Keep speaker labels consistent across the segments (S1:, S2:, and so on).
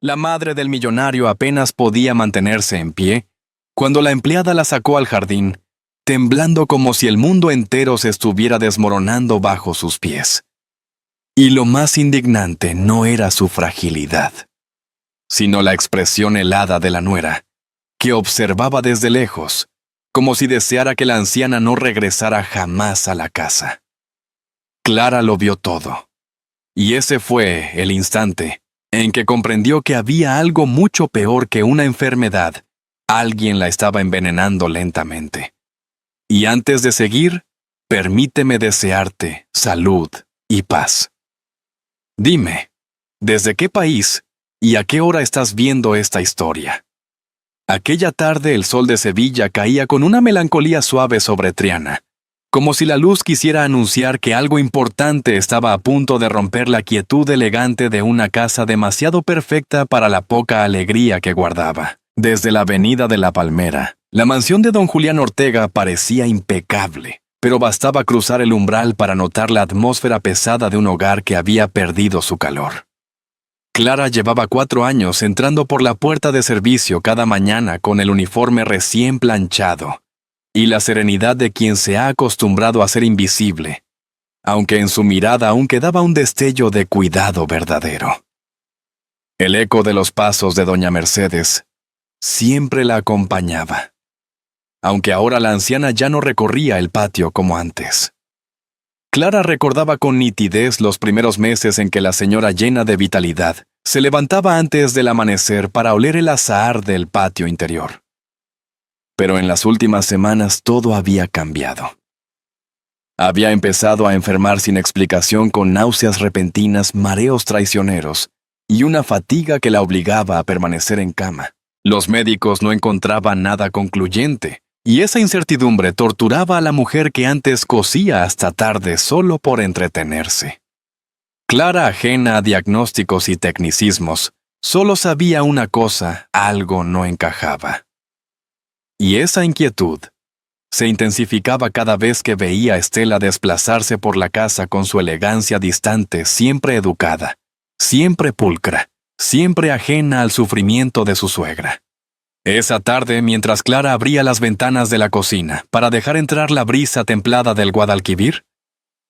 S1: La madre del millonario apenas podía mantenerse en pie cuando la empleada la sacó al jardín, temblando como si el mundo entero se estuviera desmoronando bajo sus pies. Y lo más indignante no era su fragilidad, sino la expresión helada de la nuera, que observaba desde lejos, como si deseara que la anciana no regresara jamás a la casa. Clara lo vio todo, y ese fue el instante en que comprendió que había algo mucho peor que una enfermedad. Alguien la estaba envenenando lentamente. Y antes de seguir, permíteme desearte salud y paz. Dime, ¿desde qué país y a qué hora estás viendo esta historia? Aquella tarde el sol de Sevilla caía con una melancolía suave sobre Triana, como si la luz quisiera anunciar que algo importante estaba a punto de romper la quietud elegante de una casa demasiado perfecta para la poca alegría que guardaba. Desde la avenida de la Palmera, la mansión de don Julián Ortega parecía impecable, pero bastaba cruzar el umbral para notar la atmósfera pesada de un hogar que había perdido su calor. Clara llevaba 4 años entrando por la puerta de servicio cada mañana con el uniforme recién planchado y la serenidad de quien se ha acostumbrado a ser invisible, aunque en su mirada aún quedaba un destello de cuidado verdadero. El eco de los pasos de doña Mercedes siempre la acompañaba, aunque ahora la anciana ya no recorría el patio como antes. Clara recordaba con nitidez los primeros meses en que la señora, llena de vitalidad, se levantaba antes del amanecer para oler el azahar del patio interior. Pero en las últimas semanas todo había cambiado. Había empezado a enfermar sin explicación con náuseas repentinas, mareos traicioneros y una fatiga que la obligaba a permanecer en cama. Los médicos no encontraban nada concluyente, y esa incertidumbre torturaba a la mujer que antes cosía hasta tarde solo por entretenerse. Clara, ajena a diagnósticos y tecnicismos, solo sabía una cosa: algo no encajaba. Y esa inquietud se intensificaba cada vez que veía a Estela desplazarse por la casa con su elegancia distante, siempre educada, siempre pulcra, siempre ajena al sufrimiento de su suegra. Esa tarde, mientras Clara abría las ventanas de la cocina para dejar entrar la brisa templada del Guadalquivir,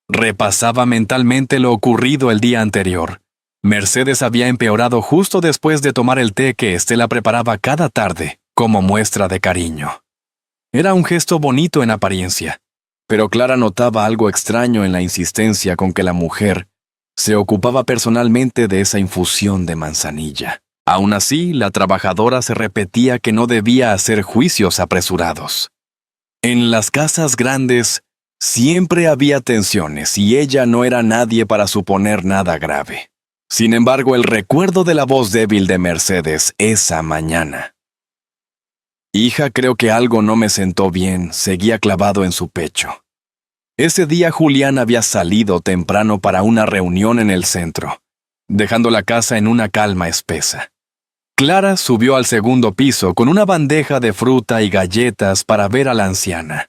S1: repasaba mentalmente lo ocurrido el día anterior. Mercedes había empeorado justo después de tomar el té que Estela preparaba cada tarde como muestra de cariño. Era un gesto bonito en apariencia, pero Clara notaba algo extraño en la insistencia con que la mujer se ocupaba personalmente de esa infusión de manzanilla. Aún así, la trabajadora se repetía que no debía hacer juicios apresurados. En las casas grandes siempre había tensiones y ella no era nadie para suponer nada grave. Sin embargo, el recuerdo de la voz débil de Mercedes esa mañana: «Hija, creo que algo no me sentó bien», seguía clavado en su pecho. Ese día Julián había salido temprano para una reunión en el centro, dejando la casa en una calma espesa. Clara subió al segundo piso con una bandeja de fruta y galletas para ver a la anciana.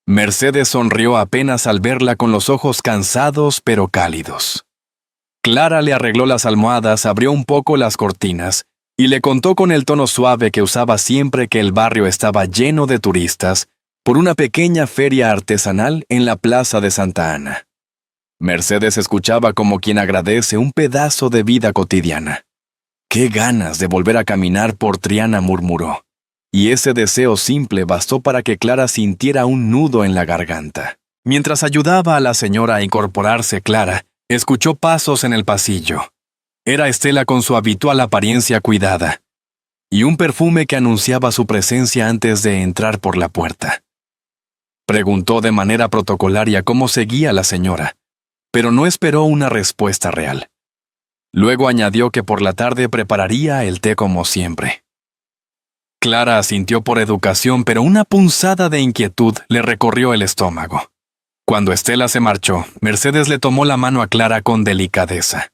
S1: Mercedes sonrió apenas al verla, con los ojos cansados pero cálidos. Clara le arregló las almohadas, abrió un poco las cortinas y le contó con el tono suave que usaba siempre que el barrio estaba lleno de turistas por una pequeña feria artesanal en la plaza de Santa Ana. Mercedes escuchaba como quien agradece un pedazo de vida cotidiana. «Qué ganas de volver a caminar por Triana», murmuró, y ese deseo simple bastó para que Clara sintiera un nudo en la garganta. Mientras ayudaba a la señora a incorporarse, Clara escuchó pasos en el pasillo. Era Estela con su habitual apariencia cuidada, y un perfume que anunciaba su presencia antes de entrar por la puerta. Preguntó de manera protocolaria cómo seguía la señora, pero no esperó una respuesta real. Luego añadió que por la tarde prepararía el té como siempre. Clara asintió por educación, pero una punzada de inquietud le recorrió el estómago. Cuando Estela se marchó, Mercedes le tomó la mano a Clara con delicadeza.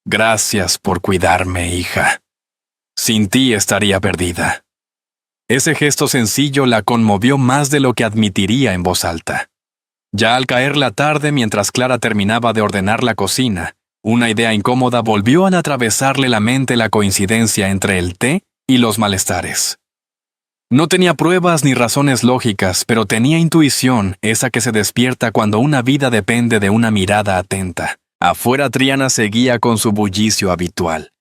S1: «Gracias por cuidarme, hija. Sin ti estaría perdida». Ese gesto sencillo la conmovió más de lo que admitiría en voz alta. Ya al caer la tarde, mientras Clara terminaba de ordenar la cocina, Una idea incómoda volvió a atravesarle la mente la coincidencia entre el té y los malestares. No tenía pruebas ni razones lógicas, pero tenía intuición, esa que se despierta cuando una vida depende de una mirada atenta. Afuera Triana seguía con su bullicio habitual.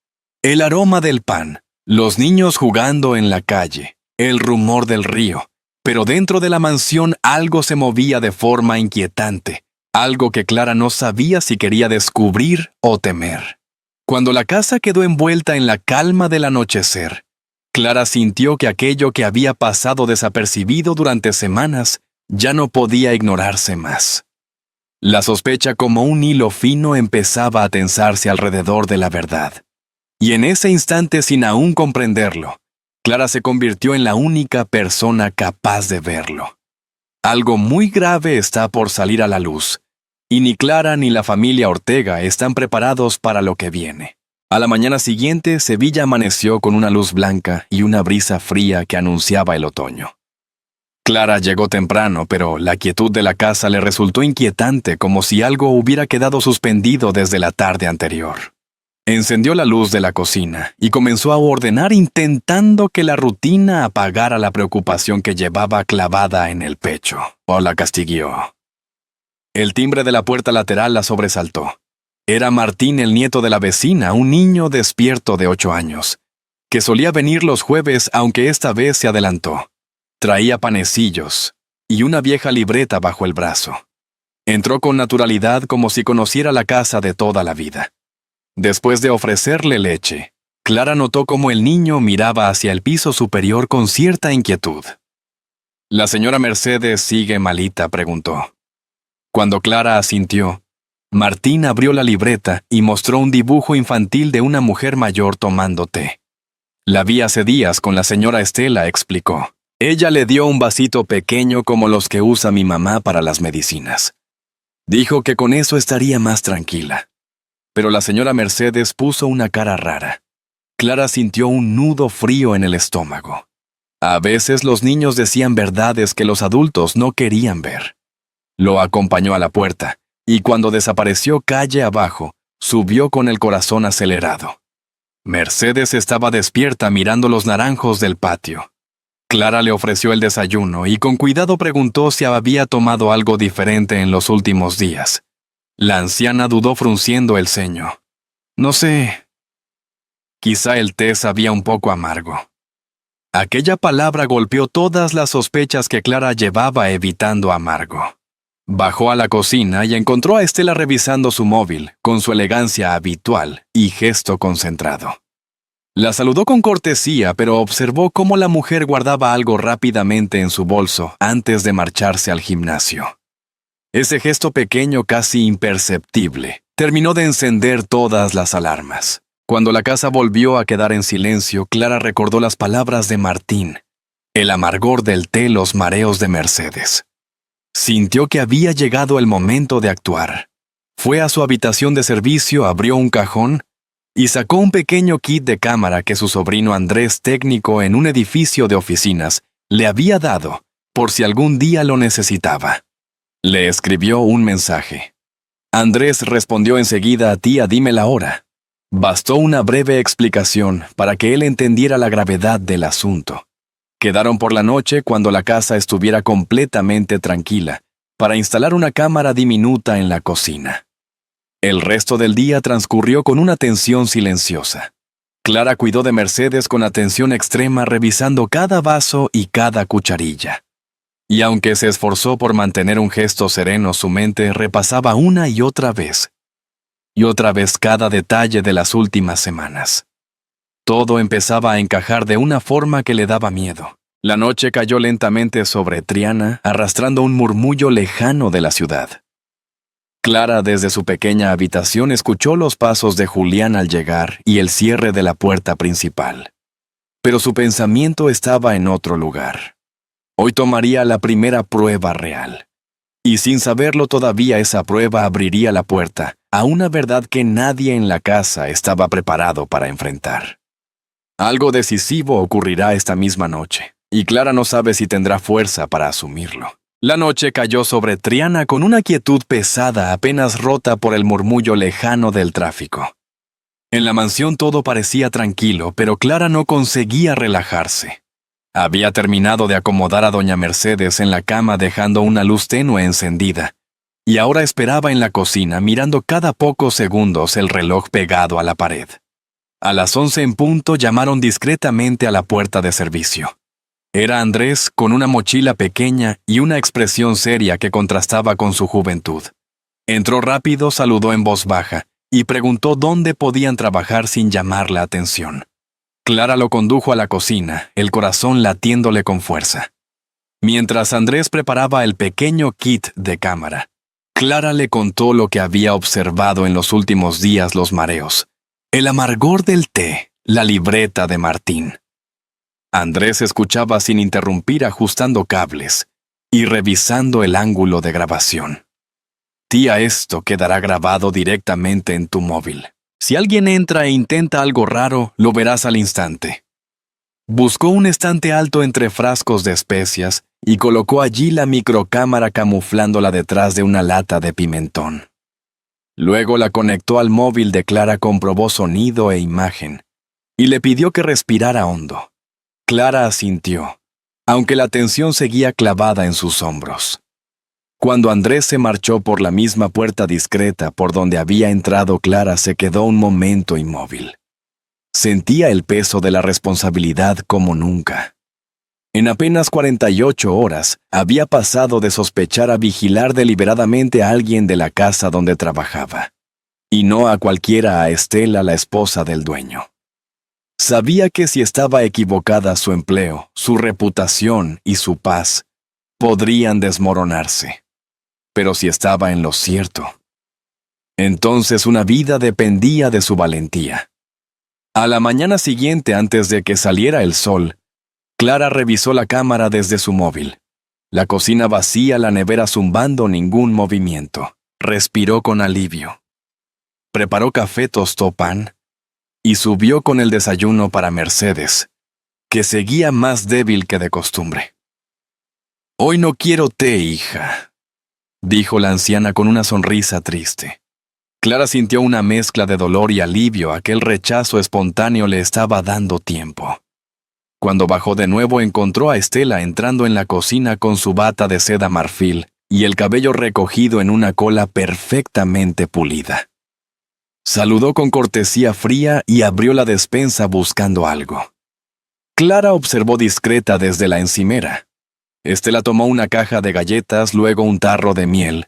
S1: El aroma del pan, los niños jugando en la calle, el rumor del río. Pero dentro de la mansión algo se movía de forma inquietante, algo que Clara no sabía si quería descubrir o temer. Cuando la casa quedó envuelta en la calma del anochecer, Clara sintió que aquello que había pasado desapercibido durante semanas ya no podía ignorarse más. La sospecha como un hilo fino empezaba a tensarse alrededor de la verdad. Y en ese instante, sin aún comprenderlo, Clara se convirtió en la única persona capaz de verlo. Algo muy grave está por salir a la luz, y ni Clara ni la familia Ortega están preparados para lo que viene. A la mañana siguiente, Sevilla amaneció con una luz blanca y una brisa fría que anunciaba el otoño. Clara llegó temprano, pero la quietud de la casa le resultó inquietante, como si algo hubiera quedado suspendido desde la tarde anterior. Encendió la luz de la cocina y comenzó a ordenar intentando que la rutina apagara la preocupación que llevaba clavada en el pecho. O la castigueó. El timbre de la puerta lateral la sobresaltó. Era Martín, el nieto de la vecina, un niño despierto de 8 años, que solía venir los jueves, aunque esta vez se adelantó. Traía panecillos y una vieja libreta bajo el brazo. Entró con naturalidad como si conociera la casa de toda la vida. Después de ofrecerle leche, Clara notó cómo el niño miraba hacia el piso superior con cierta inquietud. «¿La señora Mercedes sigue malita?», preguntó. Cuando Clara asintió, Martín abrió la libreta y mostró un dibujo infantil de una mujer mayor tomando té. «La vi hace días con la señora Estela», explicó. «Ella le dio un vasito pequeño como los que usa mi mamá para las medicinas. Dijo que con eso estaría más tranquila». Pero la señora Mercedes puso una cara rara. Clara sintió un nudo frío en el estómago. A veces los niños decían verdades que los adultos no querían ver. Lo acompañó a la puerta, y cuando desapareció calle abajo, subió con el corazón acelerado. Mercedes estaba despierta mirando los naranjos del patio. Clara le ofreció el desayuno y con cuidado preguntó si había tomado algo diferente en los últimos días. La anciana dudó frunciendo el ceño. «No sé. Quizá el té sabía un poco amargo». Aquella palabra golpeó todas las sospechas que Clara llevaba evitando amargo. Bajó a la cocina y encontró a Estela revisando su móvil, con su elegancia habitual y gesto concentrado. La saludó con cortesía, pero observó cómo la mujer guardaba algo rápidamente en su bolso antes de marcharse al gimnasio. Ese gesto pequeño, casi imperceptible, terminó de encender todas las alarmas. Cuando la casa volvió a quedar en silencio, Clara recordó las palabras de Martín, el amargor del té, los mareos de Mercedes. Sintió que había llegado el momento de actuar. Fue a su habitación de servicio, abrió un cajón y sacó un pequeño kit de cámara que su sobrino Andrés, técnico en un edificio de oficinas, le había dado por si algún día lo necesitaba. Le escribió un mensaje. Andrés respondió enseguida: «Tía, dime la hora». Bastó una breve explicación para que él entendiera la gravedad del asunto. Quedaron por la noche cuando la casa estuviera completamente tranquila, para instalar una cámara diminuta en la cocina. El resto del día transcurrió con una tensión silenciosa. Clara cuidó de Mercedes con atención extrema, revisando cada vaso y cada cucharilla. Y aunque se esforzó por mantener un gesto sereno, su mente repasaba una y otra vez cada detalle de las últimas semanas. Todo empezaba a encajar de una forma que le daba miedo. La noche cayó lentamente sobre Triana, arrastrando un murmullo lejano de la ciudad. Clara, desde su pequeña habitación, escuchó los pasos de Julián al llegar y el cierre de la puerta principal. Pero su pensamiento estaba en otro lugar. Hoy tomaría la primera prueba real. Y sin saberlo todavía, esa prueba abriría la puerta a una verdad que nadie en la casa estaba preparado para enfrentar. Algo decisivo ocurrirá esta misma noche, y Clara no sabe si tendrá fuerza para asumirlo. La noche cayó sobre Triana con una quietud pesada apenas rota por el murmullo lejano del tráfico. En la mansión todo parecía tranquilo, pero Clara no conseguía relajarse. Había terminado de acomodar a doña Mercedes en la cama dejando una luz tenue encendida, y ahora esperaba en la cocina mirando cada pocos segundos el reloj pegado a la pared. A las 11 en punto llamaron discretamente a la puerta de servicio. Era Andrés con una mochila pequeña y una expresión seria que contrastaba con su juventud. Entró rápido, saludó en voz baja y preguntó dónde podían trabajar sin llamar la atención. Clara lo condujo a la cocina, el corazón latiéndole con fuerza. Mientras Andrés preparaba el pequeño kit de cámara, Clara le contó lo que había observado en los últimos días: los mareos, el amargor del té, la libreta de Martín. Andrés escuchaba sin interrumpir, ajustando cables y revisando el ángulo de grabación. Tía, esto quedará grabado directamente en tu móvil. Si alguien entra e intenta algo raro, lo verás al instante. Buscó un estante alto entre frascos de especias y colocó allí la microcámara camuflándola detrás de una lata de pimentón. Luego la conectó al móvil de Clara, comprobó sonido e imagen y le pidió que respirara hondo. Clara asintió, aunque la atención seguía clavada en sus hombros. Cuando Andrés se marchó por la misma puerta discreta por donde había entrado, Clara se quedó un momento inmóvil. Sentía el peso de la responsabilidad como nunca. En apenas 48 horas había pasado de sospechar a vigilar deliberadamente a alguien de la casa donde trabajaba, y no a cualquiera, a Estela, la esposa del dueño. Sabía que si estaba equivocada, su empleo, su reputación y su paz podrían desmoronarse. Pero si estaba en lo cierto, entonces una vida dependía de su valentía. A la mañana siguiente, antes de que saliera el sol, Clara revisó la cámara desde su móvil. La cocina vacía, la nevera zumbando, ningún movimiento. Respiró con alivio. Preparó café, tostó pan y subió con el desayuno para Mercedes, que seguía más débil que de costumbre. «Hoy no quiero té, hija», dijo la anciana con una sonrisa triste. Clara sintió una mezcla de dolor y alivio. Aquel rechazo espontáneo le estaba dando tiempo. Cuando bajó de nuevo, encontró a Estela entrando en la cocina con su bata de seda marfil y el cabello recogido en una cola perfectamente pulida. Saludó con cortesía fría y abrió la despensa buscando algo. Clara observó discreta desde la encimera. Estela tomó una caja de galletas, luego un tarro de miel,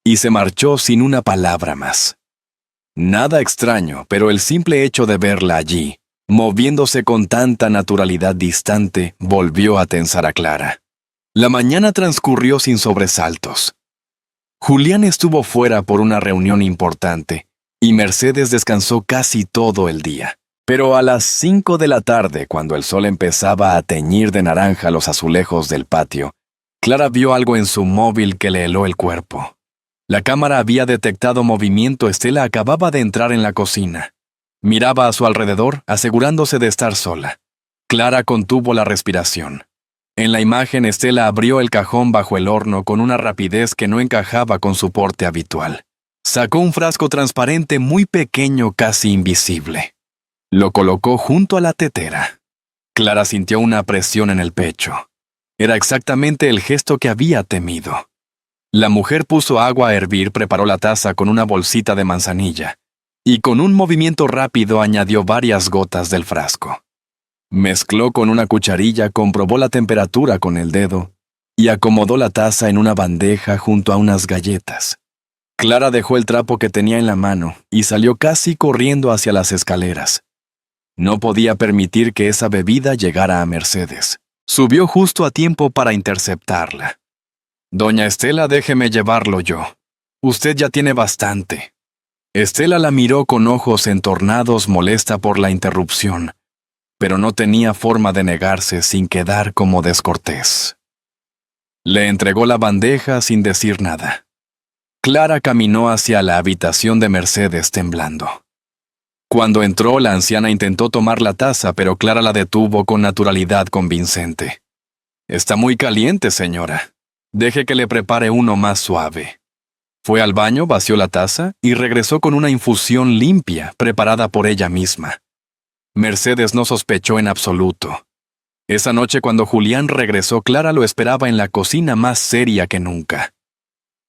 S1: y se marchó sin una palabra más. Nada extraño, pero el simple hecho de verla allí, moviéndose con tanta naturalidad distante, volvió a tensar a Clara. La mañana transcurrió sin sobresaltos. Julián estuvo fuera por una reunión importante, y Mercedes descansó casi todo el día. Pero a las 5 de la tarde, cuando el sol empezaba a teñir de naranja los azulejos del patio, Clara vio algo en su móvil que le heló el cuerpo. La cámara había detectado movimiento. Estela acababa de entrar en la cocina. Miraba a su alrededor, asegurándose de estar sola. Clara contuvo la respiración. En la imagen, Estela abrió el cajón bajo el horno con una rapidez que no encajaba con su porte habitual. Sacó un frasco transparente muy pequeño, casi invisible. Lo colocó junto a la tetera. Clara sintió una presión en el pecho. Era exactamente el gesto que había temido. La mujer puso agua a hervir, preparó la taza con una bolsita de manzanilla y con un movimiento rápido añadió varias gotas del frasco. Mezcló con una cucharilla, comprobó la temperatura con el dedo y acomodó la taza en una bandeja junto a unas galletas. Clara dejó el trapo que tenía en la mano y salió casi corriendo hacia las escaleras. No podía permitir que esa bebida llegara a Mercedes. Subió justo a tiempo para interceptarla. «Doña Estela, déjeme llevarlo yo. Usted ya tiene bastante». Estela la miró con ojos entornados, molesta por la interrupción, pero no tenía forma de negarse sin quedar como descortés. Le entregó la bandeja sin decir nada. Clara caminó hacia la habitación de Mercedes temblando. Cuando entró, la anciana intentó tomar la taza, pero Clara la detuvo con naturalidad convincente. «Está muy caliente, señora. Deje que le prepare uno más suave. Fue al baño, vació la taza y regresó con una infusión limpia, preparada por ella misma. Mercedes no sospechó en absoluto. Esa noche cuando Julián regresó, Clara lo esperaba en la cocina más seria que nunca.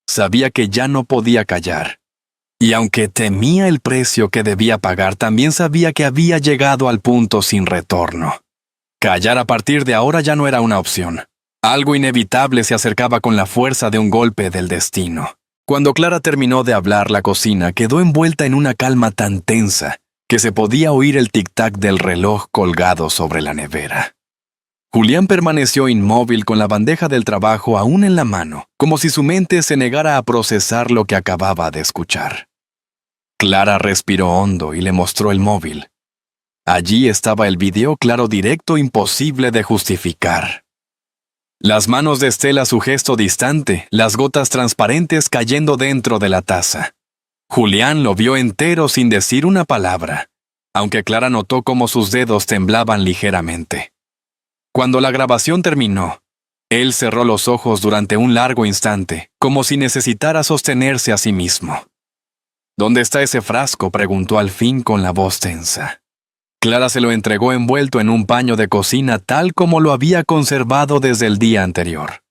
S1: Sabía que ya no podía callar. Y aunque temía el precio que debía pagar, también sabía que había llegado al punto sin retorno. Callar a partir de ahora ya no era una opción. Algo inevitable se acercaba con la fuerza de un golpe del destino. Cuando Clara terminó de hablar, la cocina quedó envuelta en una calma tan tensa que se podía oír el tic-tac del reloj colgado sobre la nevera. Julián permaneció inmóvil con la bandeja del trabajo aún en la mano, como si su mente se negara a procesar lo que acababa de escuchar. Clara respiró hondo y le mostró el móvil. Allí estaba el video claro, directo, imposible de justificar. Las manos de Estela, su gesto distante, las gotas transparentes cayendo dentro de la taza. Julián lo vio entero sin decir una palabra, aunque Clara notó cómo sus dedos temblaban ligeramente. Cuando la grabación terminó, él cerró los ojos durante un largo instante, como si necesitara sostenerse a sí mismo. ¿Dónde está ese frasco?, preguntó al fin con la voz tensa. Clara se lo entregó envuelto en un paño de cocina tal como lo había conservado desde el día anterior.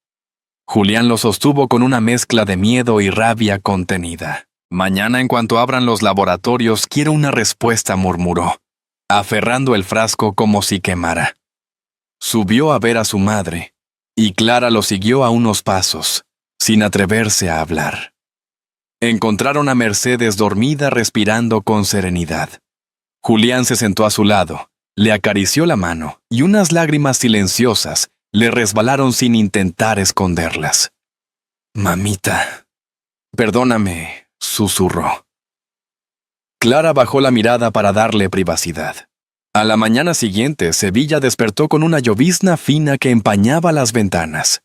S1: Julián lo sostuvo con una mezcla de miedo y rabia contenida. Mañana, en cuanto abran los laboratorios, quiero una respuesta, murmuró, aferrando el frasco como si quemara. Subió a ver a su madre, y Clara lo siguió a unos pasos, sin atreverse a hablar. Encontraron a Mercedes dormida, respirando con serenidad. Julián se sentó a su lado, le acarició la mano, y unas lágrimas silenciosas le resbalaron sin intentar esconderlas. «Mamita, perdóname», susurró. Clara bajó la mirada para darle privacidad. A la mañana siguiente, Sevilla despertó con una llovizna fina que empañaba las ventanas.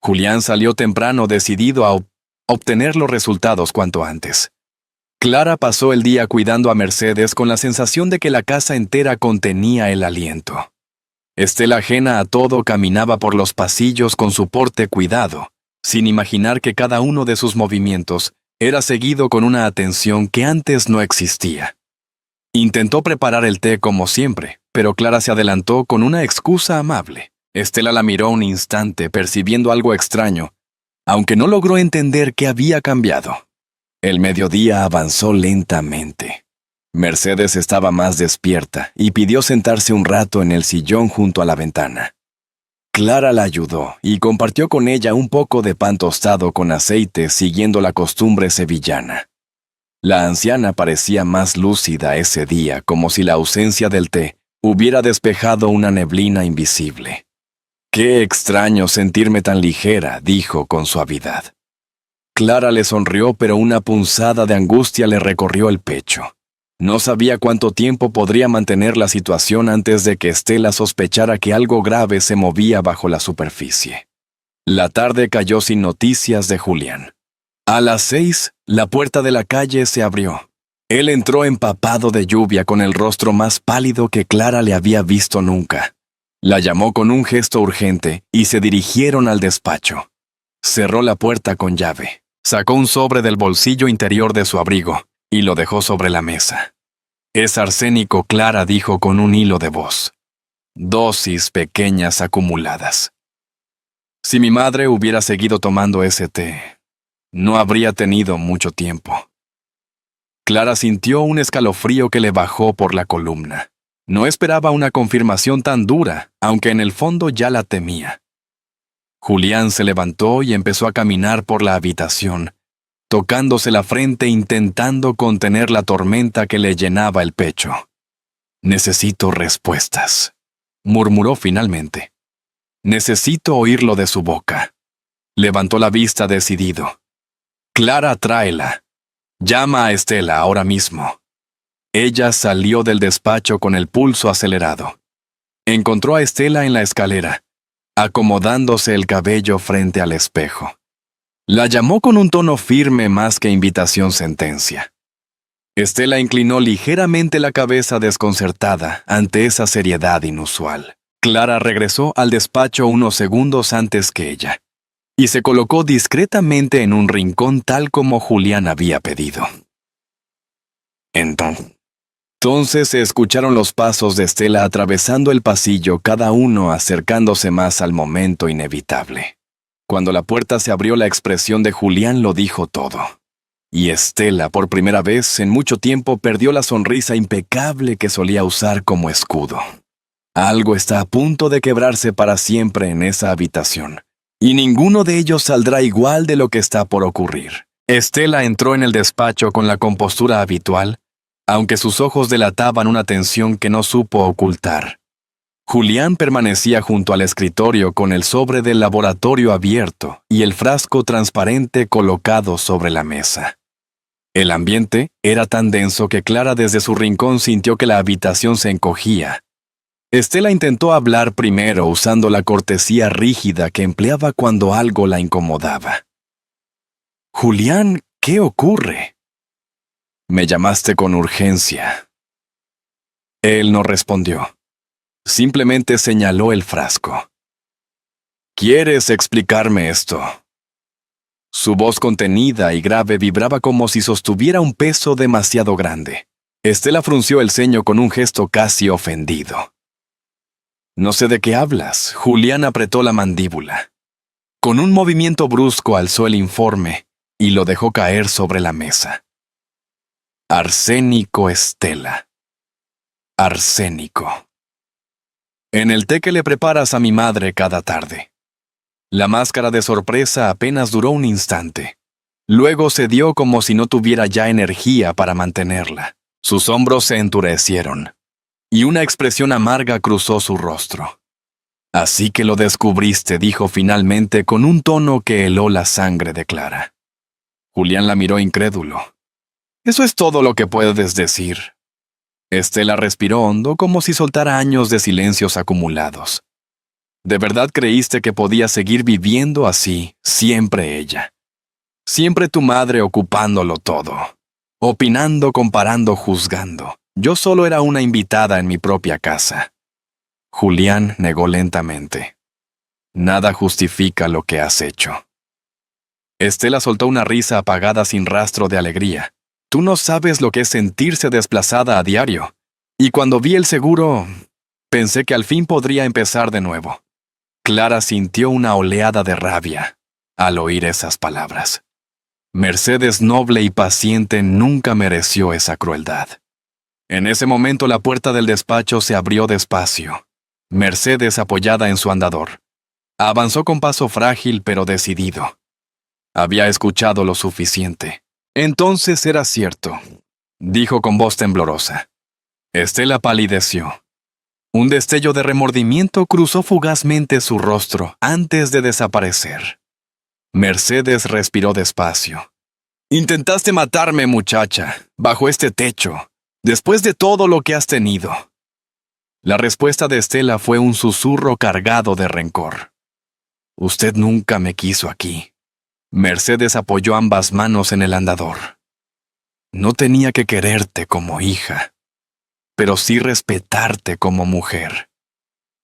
S1: Julián salió temprano, decidido a obtener los resultados cuanto antes. Clara pasó el día cuidando a Mercedes con la sensación de que la casa entera contenía el aliento. Estela, ajena a todo, caminaba por los pasillos con su porte cuidado, sin imaginar que cada uno de sus movimientos era seguido con una atención que antes no existía. Intentó preparar el té como siempre, pero Clara se adelantó con una excusa amable. Estela la miró un instante, percibiendo algo extraño, aunque no logró entender qué había cambiado. El mediodía avanzó lentamente. Mercedes estaba más despierta y pidió sentarse un rato en el sillón junto a la ventana. Clara la ayudó y compartió con ella un poco de pan tostado con aceite, siguiendo la costumbre sevillana. La anciana parecía más lúcida ese día, como si la ausencia del té hubiera despejado una neblina invisible. «Qué extraño sentirme tan ligera», dijo con suavidad. Clara le sonrió, pero una punzada de angustia le recorrió el pecho. No sabía cuánto tiempo podría mantener la situación antes de que Estela sospechara que algo grave se movía bajo la superficie. La tarde cayó sin noticias de Julián. A las 6, la puerta de la calle se abrió. Él entró empapado de lluvia, con el rostro más pálido que Clara le había visto nunca. La llamó con un gesto urgente y se dirigieron al despacho. Cerró la puerta con llave. Sacó un sobre del bolsillo interior de su abrigo y lo dejó sobre la mesa. «Es arsénico», Clara dijo con un hilo de voz. «Dosis pequeñas acumuladas. Si mi madre hubiera seguido tomando ese té, no habría tenido mucho tiempo». Clara sintió un escalofrío que le bajó por la columna. No esperaba una confirmación tan dura, aunque en el fondo ya la temía. Julián se levantó y empezó a caminar por la habitación, tocándose la frente, intentando contener la tormenta que le llenaba el pecho. «Necesito respuestas», murmuró finalmente. «Necesito oírlo de su boca». Levantó la vista decidido. «Clara, tráela. Llama a Estela ahora mismo». Ella salió del despacho con el pulso acelerado. Encontró a Estela en la escalera, acomodándose el cabello frente al espejo. La llamó con un tono firme más que invitación-sentencia. Estela inclinó ligeramente la cabeza, desconcertada ante esa seriedad inusual. Clara regresó al despacho unos segundos antes que ella. y se colocó discretamente en un rincón tal como Julián había pedido. Entonces se escucharon los pasos de Estela atravesando el pasillo, cada uno acercándose más al momento inevitable. Cuando la puerta se abrió, la expresión de Julián lo dijo todo. Y Estela, por primera vez en mucho tiempo, perdió la sonrisa impecable que solía usar como escudo. Algo está a punto de quebrarse para siempre en esa habitación, y ninguno de ellos saldrá igual de lo que está por ocurrir. Estela entró en el despacho con la compostura habitual, aunque sus ojos delataban una tensión que no supo ocultar. Julián permanecía junto al escritorio con el sobre del laboratorio abierto y el frasco transparente colocado sobre la mesa. El ambiente era tan denso que Clara desde su rincón sintió que la habitación se encogía. Estela intentó hablar primero usando la cortesía rígida que empleaba cuando algo la incomodaba. «Julián, ¿qué ocurre?» «Me llamaste con urgencia». Él no respondió. Simplemente señaló el frasco. «¿Quieres explicarme esto?» Su voz contenida y grave vibraba como si sostuviera un peso demasiado grande. Estela frunció el ceño con un gesto casi ofendido. «No sé de qué hablas». Julián apretó la mandíbula. Con un movimiento brusco alzó el informe y lo dejó caer sobre la mesa. «Arsénico, Estela. Arsénico. En el té que le preparas a mi madre cada tarde». La máscara de sorpresa apenas duró un instante. Luego cedió como si no tuviera ya energía para mantenerla. Sus hombros se endurecieron, y una expresión amarga cruzó su rostro. «Así que lo descubriste», dijo finalmente con un tono que heló la sangre de Clara. Julián la miró incrédulo. «¿Eso es todo lo que puedes decir?» Estela respiró hondo como si soltara años de silencios acumulados. ¿De verdad creíste que podía seguir viviendo así, siempre ella? Siempre tu madre ocupándolo todo, opinando, comparando, juzgando. Yo solo era una invitada en mi propia casa. Julián negó lentamente. Nada justifica lo que has hecho. Estela soltó una risa apagada sin rastro de alegría. Tú no sabes lo que es sentirse desplazada a diario. Y cuando vi el seguro, pensé que al fin podría empezar de nuevo. Clara sintió una oleada de rabia al oír esas palabras. Mercedes, noble y paciente, nunca mereció esa crueldad. En ese momento la puerta del despacho se abrió despacio. Mercedes, apoyada en su andador, avanzó con paso frágil pero decidido. Había escuchado lo suficiente. Entonces era cierto, dijo con voz temblorosa. Estela palideció. Un destello de remordimiento cruzó fugazmente su rostro antes de desaparecer. Mercedes respiró despacio. «Intentaste matarme, muchacha, bajo este techo, después de todo lo que has tenido». La respuesta de Estela fue un susurro cargado de rencor. «Usted nunca me quiso aquí». Mercedes apoyó ambas manos en el andador. «No tenía que quererte como hija, pero sí respetarte como mujer.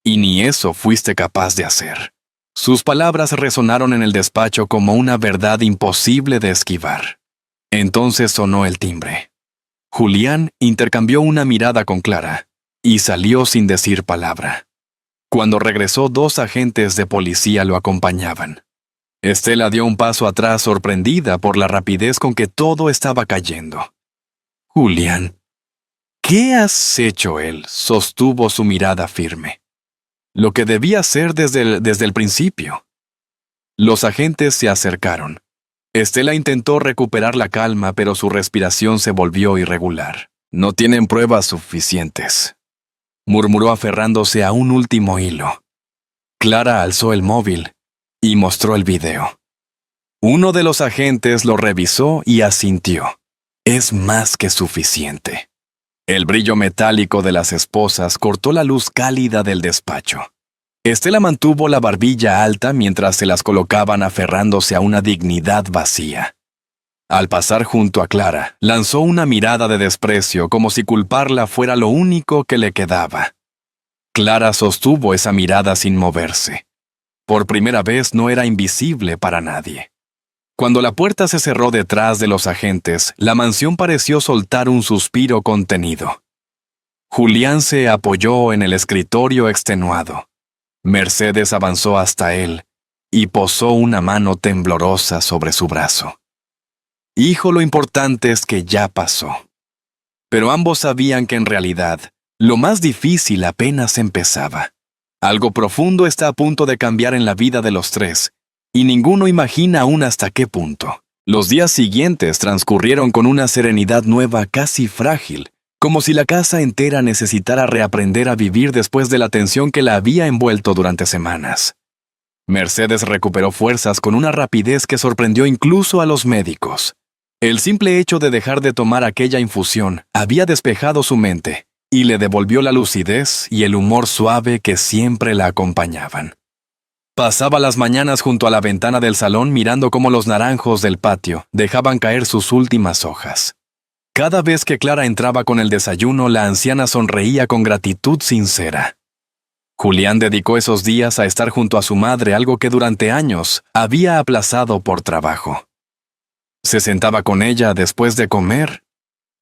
S1: Y ni eso fuiste capaz de hacer». Sus palabras resonaron en el despacho como una verdad imposible de esquivar. Entonces sonó el timbre. Julián intercambió una mirada con Clara y salió sin decir palabra. Cuando regresó, 2 agentes de policía lo acompañaban. Estela dio un paso atrás, sorprendida por la rapidez con que todo estaba cayendo. «Julián, ¿qué has hecho?» Él sostuvo su mirada firme. Lo que debía hacer desde el principio. Los agentes se acercaron. Estela intentó recuperar la calma, pero su respiración se volvió irregular. «No tienen pruebas suficientes», murmuró aferrándose a un último hilo. Clara alzó el móvil y mostró el video. Uno de los agentes lo revisó y asintió. «Es más que suficiente». El brillo metálico de las esposas cortó la luz cálida del despacho. Estela mantuvo la barbilla alta mientras se las colocaban aferrándose a una dignidad vacía. Al pasar junto a Clara, lanzó una mirada de desprecio como si culparla fuera lo único que le quedaba. Clara sostuvo esa mirada sin moverse. Por primera vez no era invisible para nadie. Cuando la puerta se cerró detrás de los agentes, la mansión pareció soltar un suspiro contenido. Julián se apoyó en el escritorio extenuado. Mercedes avanzó hasta él y posó una mano temblorosa sobre su brazo. Hijo, lo importante es que ya pasó. Pero ambos sabían que en realidad, lo más difícil apenas empezaba. Algo profundo está a punto de cambiar en la vida de los tres, y ninguno imagina aún hasta qué punto. Los días siguientes transcurrieron con una serenidad nueva casi frágil, como si la casa entera necesitara reaprender a vivir después de la tensión que la había envuelto durante semanas. Mercedes recuperó fuerzas con una rapidez que sorprendió incluso a los médicos. El simple hecho de dejar de tomar aquella infusión había despejado su mente y le devolvió la lucidez y el humor suave que siempre la acompañaban. Pasaba las mañanas junto a la ventana del salón mirando cómo los naranjos del patio dejaban caer sus últimas hojas. Cada vez que Clara entraba con el desayuno, la anciana sonreía con gratitud sincera. Julián dedicó esos días a estar junto a su madre, algo que durante años había aplazado por trabajo. Se sentaba con ella después de comer.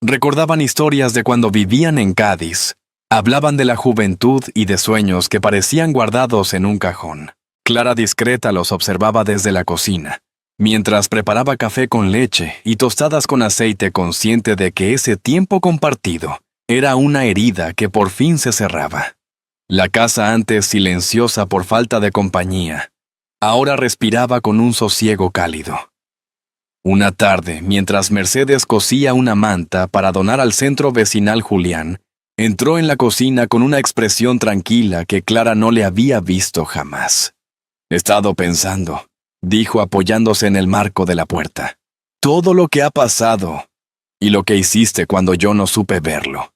S1: Recordaban historias de cuando vivían en Cádiz. Hablaban de la juventud y de sueños que parecían guardados en un cajón. Clara discreta los observaba desde la cocina, mientras preparaba café con leche y tostadas con aceite, consciente de que ese tiempo compartido era una herida que por fin se cerraba. La casa, antes silenciosa por falta de compañía, ahora respiraba con un sosiego cálido. Una tarde, mientras Mercedes cosía una manta para donar al centro vecinal Julián, entró en la cocina con una expresión tranquila que Clara no le había visto jamás. «He estado pensando», dijo apoyándose en el marco de la puerta. «Todo lo que ha pasado y lo que hiciste cuando yo no supe verlo».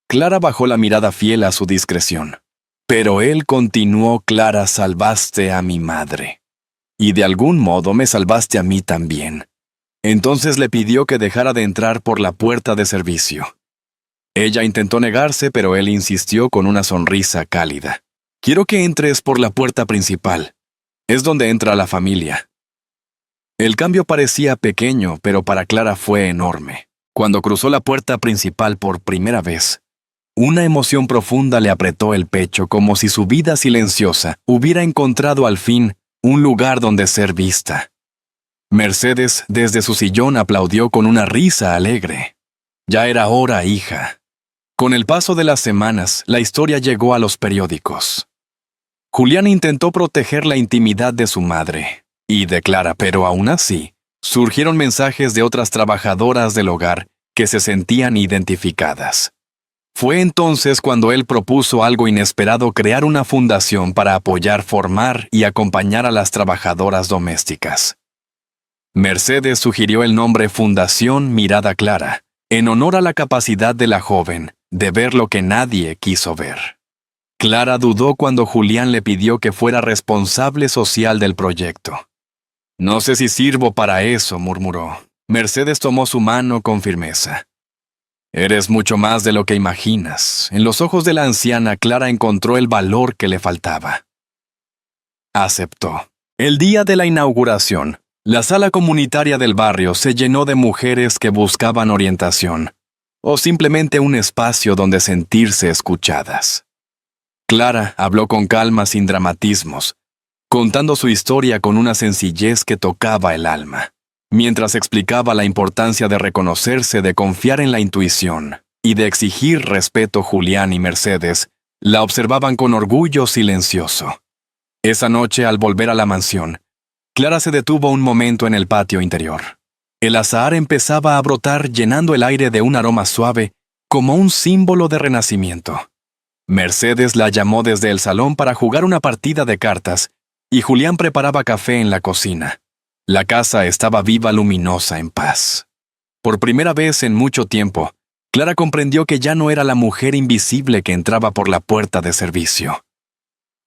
S1: Clara bajó la mirada fiel a su discreción. Pero él continuó: «Clara, salvaste a mi madre. Y de algún modo me salvaste a mí también». Entonces le pidió que dejara de entrar por la puerta de servicio. Ella intentó negarse, pero él insistió con una sonrisa cálida. «Quiero que entres por la puerta principal. Es donde entra la familia». El cambio parecía pequeño, pero para Clara fue enorme. Cuando cruzó la puerta principal por primera vez, una emoción profunda le apretó el pecho, como si su vida silenciosa hubiera encontrado al fin un lugar donde ser vista. Mercedes, desde su sillón, aplaudió con una risa alegre. «Ya era hora, hija». Con el paso de las semanas, la historia llegó a los periódicos. Julián intentó proteger la intimidad de su madre y de Clara, pero aún así, surgieron mensajes de otras trabajadoras del hogar que se sentían identificadas. Fue entonces cuando él propuso algo inesperado: crear una fundación para apoyar, formar y acompañar a las trabajadoras domésticas. Mercedes sugirió el nombre Fundación Mirada Clara, en honor a la capacidad de la joven de ver lo que nadie quiso ver. Clara dudó cuando Julián le pidió que fuera responsable social del proyecto. «No sé si sirvo para eso», murmuró. Mercedes tomó su mano con firmeza. «Eres mucho más de lo que imaginas». En los ojos de la anciana, Clara encontró el valor que le faltaba. Aceptó. El día de la inauguración, la sala comunitaria del barrio se llenó de mujeres que buscaban orientación, o simplemente un espacio donde sentirse escuchadas. Clara habló con calma, sin dramatismos, contando su historia con una sencillez que tocaba el alma, mientras explicaba la importancia de reconocerse, de confiar en la intuición y de exigir respeto. Julián y Mercedes la observaban con orgullo silencioso. Esa noche, al volver a la mansión, Clara se detuvo un momento en el patio interior. El azahar empezaba a brotar, llenando el aire de un aroma suave, como un símbolo de renacimiento. Mercedes la llamó desde el salón para jugar una partida de cartas, y Julián preparaba café en la cocina. La casa estaba viva, luminosa, en paz. Por primera vez en mucho tiempo, Clara comprendió que ya no era la mujer invisible que entraba por la puerta de servicio.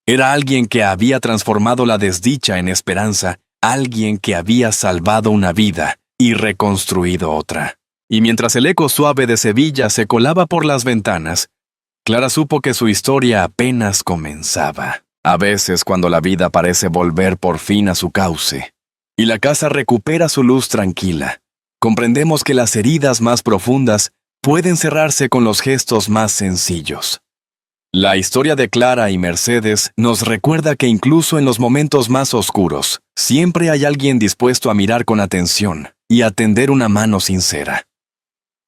S1: Era alguien que había transformado la desdicha en esperanza, alguien que había salvado una vida y reconstruido otra. Y mientras el eco suave de Sevilla se colaba por las ventanas, Clara supo que su historia apenas comenzaba. A veces, cuando la vida parece volver por fin a su cauce, y la casa recupera su luz tranquila, comprendemos que las heridas más profundas pueden cerrarse con los gestos más sencillos. La historia de Clara y Mercedes nos recuerda que incluso en los momentos más oscuros, siempre hay alguien dispuesto a mirar con atención y a tender una mano sincera.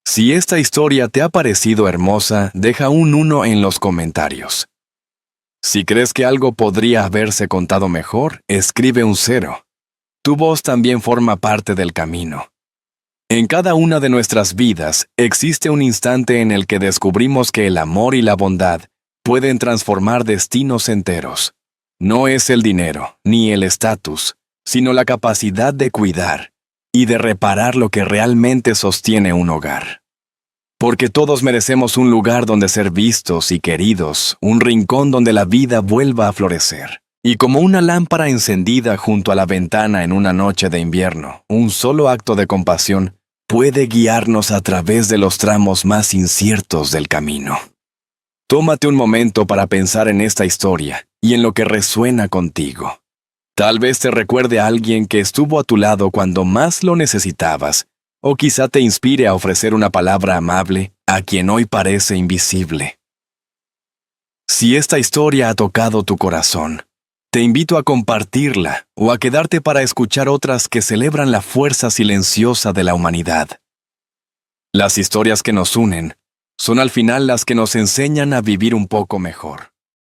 S1: Si esta historia te ha parecido hermosa, deja un 1 en los comentarios. Si crees que algo podría haberse contado mejor, escribe un 0. Tu voz también forma parte del camino. En cada una de nuestras vidas existe un instante en el que descubrimos que el amor y la bondad pueden transformar destinos enteros. No es el dinero, ni el estatus, sino la capacidad de cuidar y de reparar lo que realmente sostiene un hogar. Porque todos merecemos un lugar donde ser vistos y queridos, un rincón donde la vida vuelva a florecer. Y como una lámpara encendida junto a la ventana en una noche de invierno, un solo acto de compasión puede guiarnos a través de los tramos más inciertos del camino. Tómate un momento para pensar en esta historia y en lo que resuena contigo. Tal vez te recuerde a alguien que estuvo a tu lado cuando más lo necesitabas, o quizá te inspire a ofrecer una palabra amable a quien hoy parece invisible. Si esta historia ha tocado tu corazón, te invito a compartirla o a quedarte para escuchar otras que celebran la fuerza silenciosa de la humanidad. Las historias que nos unen son al final las que nos enseñan a vivir un poco mejor.